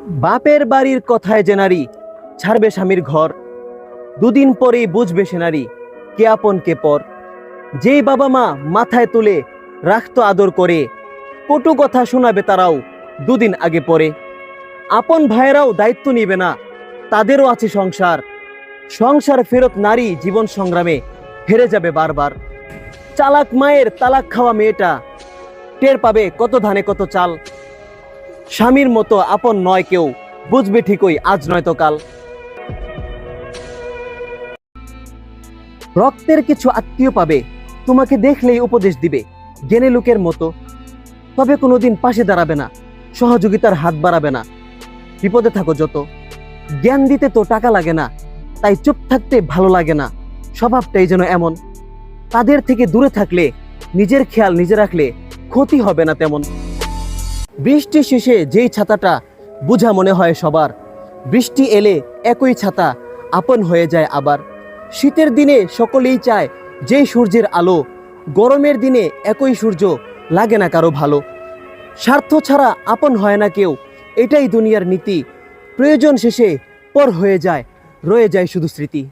বাপের বাড়ির কথায় যে নারী ছাড়বে স্বামীর ঘর, দুদিন পরেই বুঝবে সে নারী কে আপন কে পর। যেই বাবা মা মাথায় তুলে রাখতো আদর করে, কটু কথা শোনাবে তারাও দুদিন আগে পরে। আপন ভাইয়েরাও দায়িত্ব নিবে না, তাদেরও আছে সংসার। সংসার ফেরত নারী জীবন সংগ্রামে হেরে যাবে বারবার। চালাক মায়ের তালাক খাওয়া মেয়েটা টের পাবে কত ধানে কত চাল। স্বামীর মতো আপন নয় কেউ, বুঝবে ঠিকই আজ নয়তো কাল। রক্তের কিছু আত্মীয় পাবে, তোমাকে দেখলেই উপদেশ দিবে জ্ঞানী লোকের মতো। তবে কোনোদিন পাশে দাঁড়াবে না, সহযোগিতার হাত বাড়াবে না। বিপদে থাকো যত, জ্ঞান দিতে তো টাকা লাগে না, তাই চুপ থাকতে ভালো লাগে না। স্বভাবটাই যেন এমন, তাদের থেকে দূরে থাকলে, নিজের খেয়াল নিজে রাখলে ক্ষতি হবে না তেমন। বৃষ্টি শেষে যেই ছাতাটা বোঝা মনে হয় সবার, বৃষ্টি এলে একই ছাতা আপন হয়ে যায় আবার। শীতের দিনে সকলেই চায় যেই সূর্যের আলো, গরমের দিনে একই সূর্য লাগে না কারো ভালো। স্বার্থ ছাড়া আপন হয় না কেউ, এটাই দুনিয়ার নীতি। প্রয়োজন শেষে পর হয়ে যায়, রয়ে যায় শুধু স্মৃতি।